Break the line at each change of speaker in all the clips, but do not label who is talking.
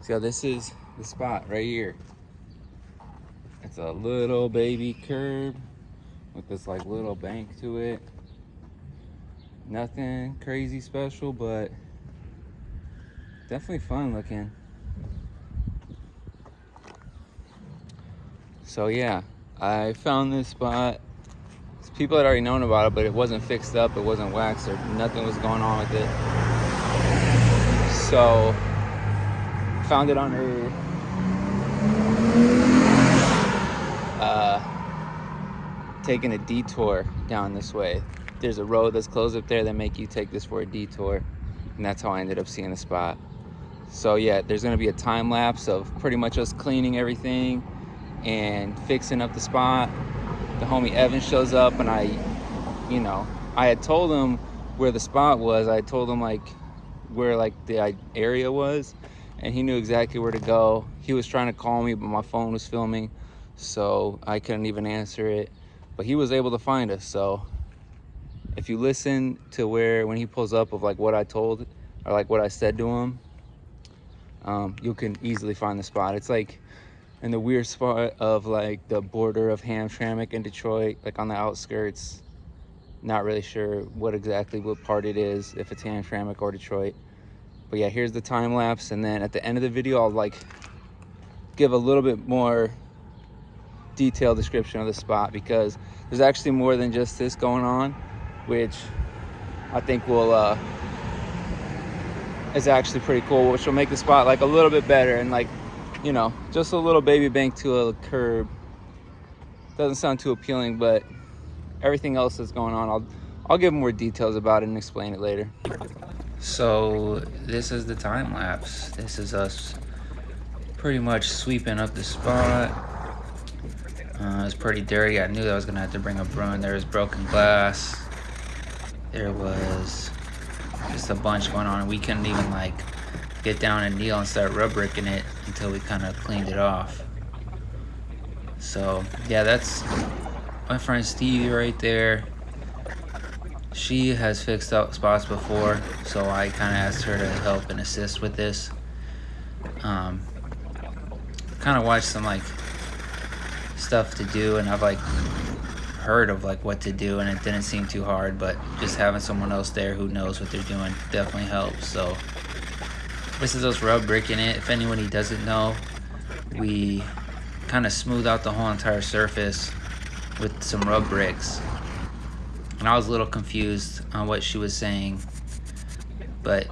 So this is the spot right here. It's a little baby curb with this like little bank to it. Nothing crazy special, but definitely fun looking. So yeah, I found this spot. People had already known about it, but it wasn't fixed up, it wasn't waxed, or nothing was going on with it. So found it on taking a detour down this way. There's a road that's closed up there that make you take this for a detour, and that's how I ended up seeing the spot. So yeah, there's gonna be a time lapse of pretty much us cleaning everything and fixing up the spot. The homie Evan shows up, and I had told him where the spot was. I told him like where like the area was, and he knew exactly where to go. He was trying to call me, but my phone was filming, so I couldn't even answer it. But he was able to find us. So if you listen to when he pulls up of like what I told or like what I said to him, you can easily find the spot. It's like in the weird spot of like the border of Hamtramck and Detroit, like on the outskirts. Not really sure what part it is, if it's Hamtramck or Detroit. But yeah, here's the time lapse, and then at the end of the video I'll like give a little bit more detailed description of the spot, because there's actually more than just this going on, which I think will is actually pretty cool, which will make the spot like a little bit better. And like, just a little baby bank to a curb doesn't sound too appealing, but everything else that's going on, I'll give more details about it and explain it later. So this is the time lapse. This is us pretty much sweeping up the spot. It was pretty dirty. I knew that I was gonna have to bring a broom. There was broken glass. There was just a bunch going on, and we couldn't even like get down and kneel and start rub bricking it until we kind of cleaned it off. So yeah, that's my friend Stevie right there. She has fixed up spots before, so I kind of asked her to help and assist with this. Kind of watched some like stuff to do, and I've like heard of like what to do, and it didn't seem too hard, but just having someone else there who knows what they're doing definitely helps. So this is us rub bricking it. If anybody doesn't know, we kind of smooth out the whole entire surface with some rub bricks. And I was a little confused on what she was saying, but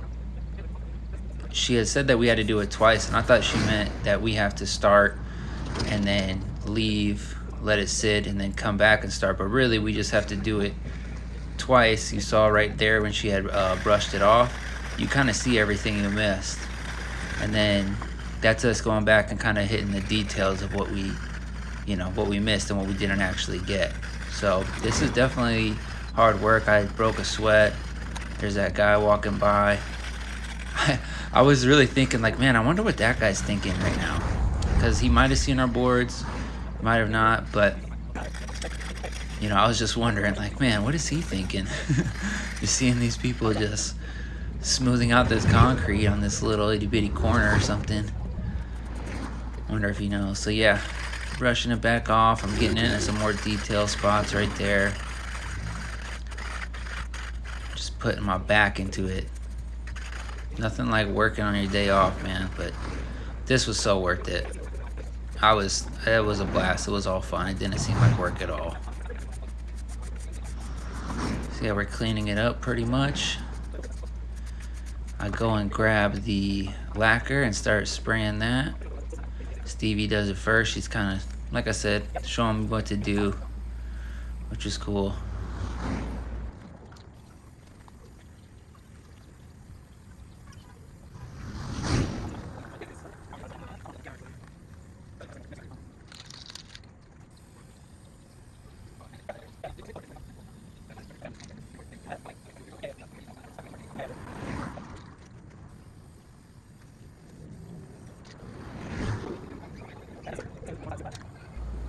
she had said that we had to do it twice, and I thought she meant that we have to start and then leave, let it sit, and then come back and start. But really, we just have to do it twice. You saw right there when she had brushed it off, you kind of see everything you missed, and then that's us going back and kind of hitting the details of what we missed and what we didn't actually get. So this is definitely hard work. I broke a sweat. There's that guy walking by. I was really thinking like, man, I wonder what that guy's thinking right now, because he might have seen our boards, might have not, but I was just wondering like, man, what is he thinking? You're seeing these people just smoothing out this concrete on this little itty bitty corner or something. Wonder if he knows. So yeah, brushing it back off. I'm getting into some more detail spots right there. Just putting my back into it. Nothing like working on your day off, man, but this was so worth it. It was a blast. It was all fun. It didn't seem like work at all. So yeah, we're cleaning it up pretty much. I go and grab the lacquer and start spraying that. Stevie does it first. She's kind of, like I said, showing me what to do, which is cool.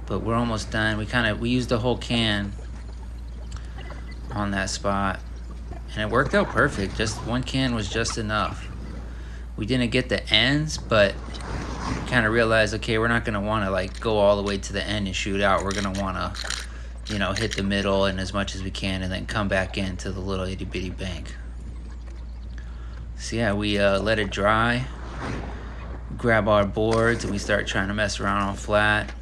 But we're almost done. We used the whole can on that spot, and it worked out perfect. Just one can was just enough.
We didn't get the ends, but kind of realized, okay, we're not going to want to like go all the way to the end and shoot out. We're going to want to, you know, hit the middle and as much as we can, and then come back into the little itty bitty bank. So yeah, we let it dry, grab our boards, and we start trying to mess around on flat.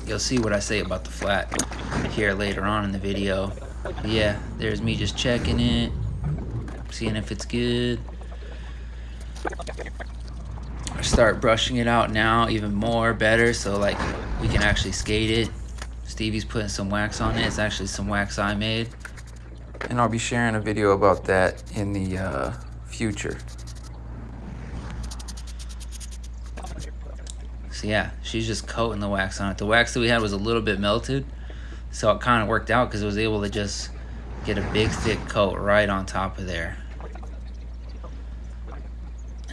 You'll see what I say about the flat here later on in the video. But yeah, there's me just checking it, seeing if it's good. I start brushing it out now even more better, so like we can actually skate it. Stevie's putting some wax on it. It's actually some wax I made, and I'll be sharing a video about that in the future. So yeah, she's just coating the wax on it. The wax that we had was a little bit melted, so it kind of worked out because it was able to just get a big thick coat right on top of there.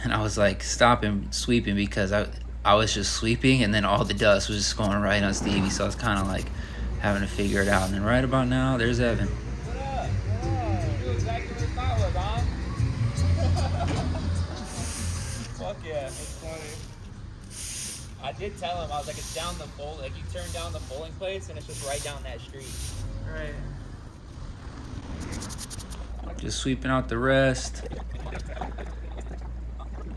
And I was like stopping sweeping because I was just sweeping, and then all the dust was just going right on Stevie, so I was kind of like having to figure it out. And then right about now, there's Evan.
What up? Oh, you knew exactly where the spot was, huh? Fuck yeah, that's funny. I did tell him, I was like, it's down the bowl, like you turn down the bowling place and it's just right down that street. Right.
Just sweeping out the rest.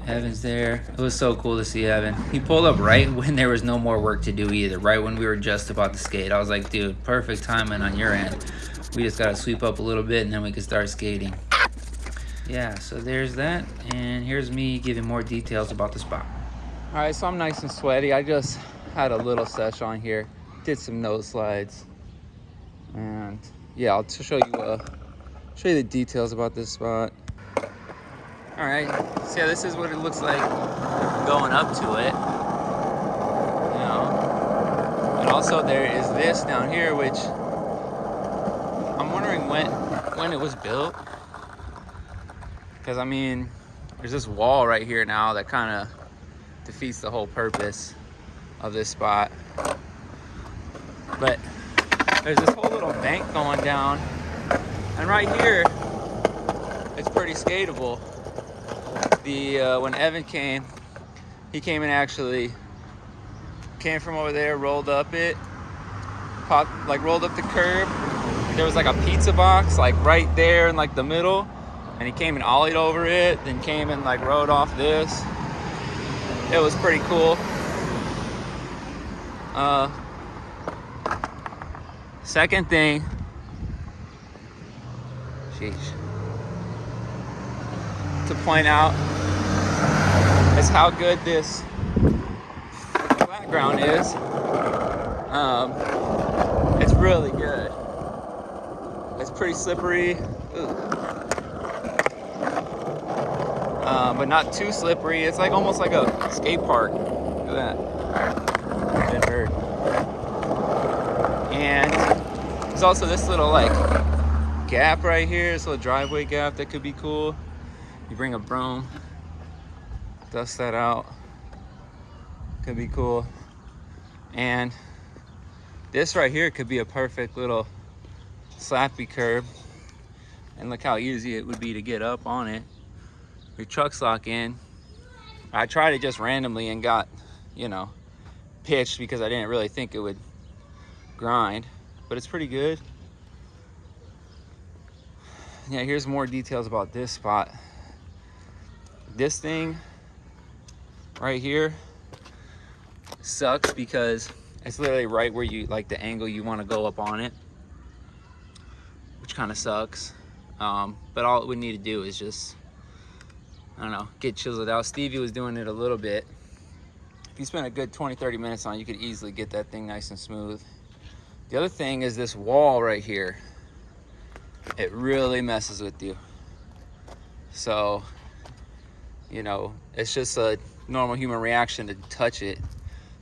Evan's there. It was so cool to see Evan. He pulled up right when there was no more work to do either, right when we were just about to skate. I was like, dude, perfect timing on your end. We just gotta sweep up a little bit and then we can start skating. Yeah, so there's that, and here's me giving more details about the spot.
All right, so I'm nice and sweaty. I just had a little sesh on here, did some nose slides, and yeah, I'll show you the details about this spot. All right, so yeah, this is what it looks like going up to it, you know. And also there is this down here, which I'm wondering when it was built, because I mean, there's this wall right here now that kind of defeats the whole purpose of this spot. But there's this whole little bank going down, and right here it's pretty skatable. When Evan came, he came and actually came from over there, rolled up it, rolled up the curb. There was like a pizza box like right there in like the middle, and he came and ollied over it, then came and like rode off this. It was pretty cool. Second thing, sheesh, to point out is how good this flat ground is. It's really good. It's pretty slippery, but not too slippery. It's like almost like a skate park. Look at that. It hurt. And there's also this little like gap right here, this little driveway gap that could be cool. You bring a broom, dust that out, could be cool. And this right here could be a perfect little slappy curb, and look how easy it would be to get up on it. Your trucks lock in. I tried it just randomly and got, you know, pitched because I didn't really think it would grind, but it's pretty good. Yeah, here's more details about this spot. This thing right here sucks because it's literally right where you like the angle you want to go up on it, which kind of sucks. But all it would need to do is just, I don't know, get chiseled out. Stevie was doing it a little bit. If you spend a good 20-30 minutes on it, you could easily get that thing nice and smooth. The other thing is this wall right here. It really messes with you. So, you know, it's just a normal human reaction to touch it.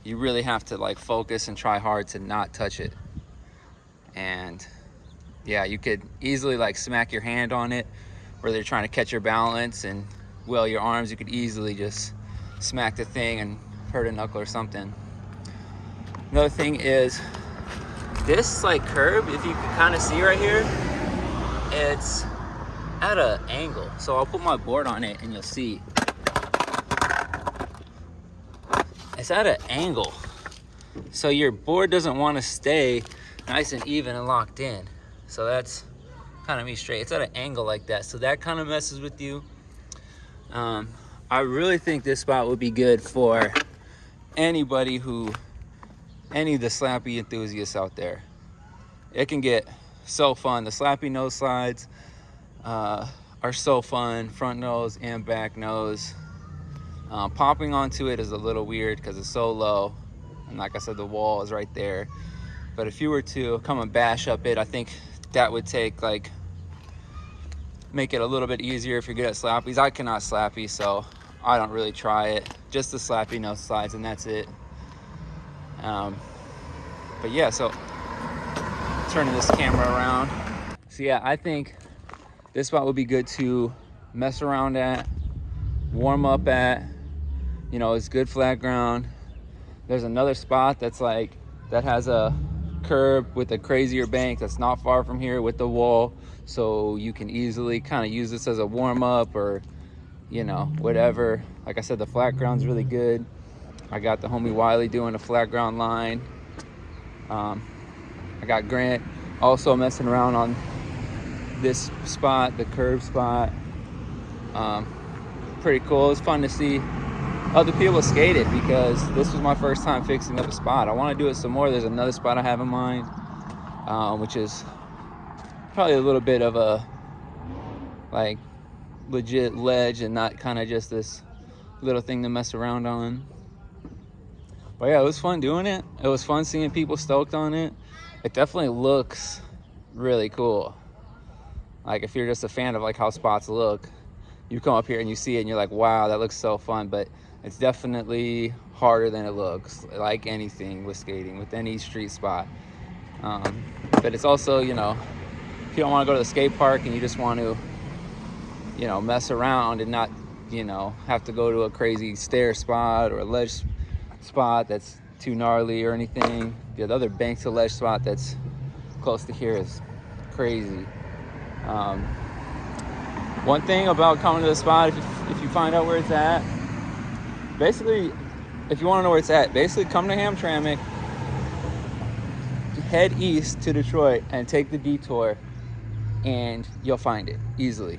You really have to like focus and try hard to not touch it. And yeah, you could easily like smack your hand on it, where they're trying to catch your balance and wheel your arms. You could easily just smack the thing and hurt a knuckle or something. Another thing is this like curb, if you can kind of see right here, it's at an angle. So I'll put my board on it and you'll see. it's at an angle, so your board doesn't want to stay nice and even and locked in. So that's kind of me straight. It's at an angle like that, so that kind of messes with you. I really think this spot would be good for anybody any of the slappy enthusiasts out there. It can get so fun. The slappy nose slides are so fun, front nose and back nose. Popping onto it is a little weird because it's so low, and like I said, the wall is right there. But if you were to come and bash up it, I think that would make it a little bit easier if you're good at slappies. I cannot slappy, so I don't really try it. Just the slappy nose slides, and that's it. But yeah, so turning this camera around. So yeah, I think this spot would be good to mess around at, warm up at. You know, it's good flat ground. There's another spot that has a curb with a crazier bank that's not far from here with the wall, so you can easily kind of use this as a warm up, or you know, whatever. Like I said, the flat ground's really good. I got the homie Wiley doing a flat ground line. I got Grant also messing around on this spot, the curb spot. Pretty cool. It's fun to see other people skate it, because this was my first time fixing up a spot. I want to do it some more. There's another spot I have in mind, which is probably a little bit of a like legit ledge and not kind of just this little thing to mess around on. But yeah, it was fun doing it. It was fun seeing people stoked on it. It definitely looks really cool. Like if you're just a fan of like how spots look, you come up here and you see it and you're like, wow, that looks so fun. But it's definitely harder than it looks, like anything with skating, with any street spot. But it's also, you know, if you don't want to go to the skate park and you just want to, you know, mess around and not, you know, have to go to a crazy stair spot or a ledge spot that's too gnarly or anything. The other bank to ledge spot that's close to here is crazy. One thing about coming to the spot, if you find out where it's at, basically, if you want to know where it's at, basically come to Hamtramck, head east to Detroit, and take the detour, and you'll find it easily.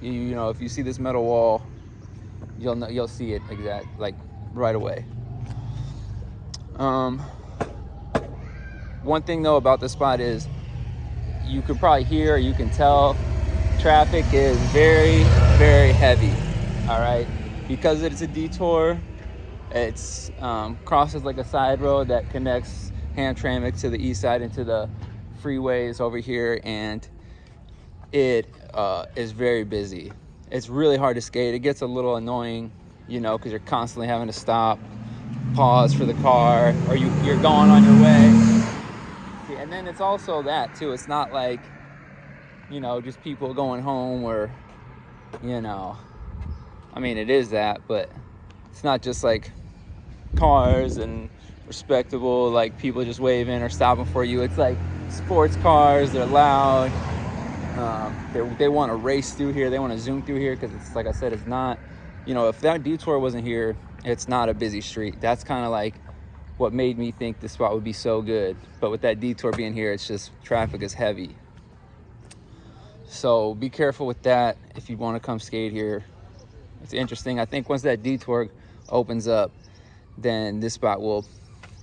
You know, if you see this metal wall, you'll see it like right away. One thing though about this spot is you can probably hear, or you can tell, traffic is very, very heavy. All right, because it's a detour. It's crosses like a side road that connects Hamtramck to the east side into the freeways over here, and it is very busy. It's really hard to skate. It gets a little annoying, you know, because you're constantly having to stop, pause for the car, or you're going on your way. See, and then it's also that too. It's not like, you know, just people going home, or, you know, I mean, it is that, but it's not just like cars and respectable, like people just waving or stopping for you. It's like sports cars. They're loud. They want to race through here. They want to zoom through here, because it's, like I said, it's not, you know, if that detour wasn't here, it's not a busy street. That's kind of like what made me think this spot would be so good. But with that detour being here, it's just traffic is heavy. So be careful with that if you want to come skate here. It's interesting. I think once that detour opens up, then this spot will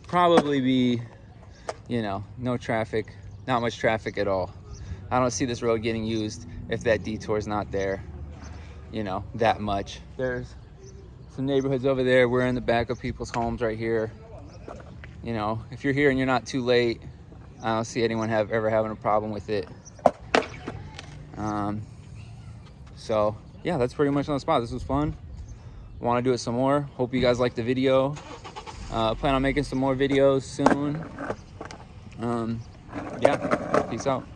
probably be, you know, no traffic, not much traffic at all. I don't see this road getting used if that detour is not there, you know, that much. There's some neighborhoods over there. We're in the back of people's homes right here. You know, if you're here and you're not too late, I don't see anyone ever having a problem with it. So yeah, that's pretty much on the spot. This was fun. Want to do it some more. Hope you guys liked the video. Plan on making some more videos soon. Yeah, peace out.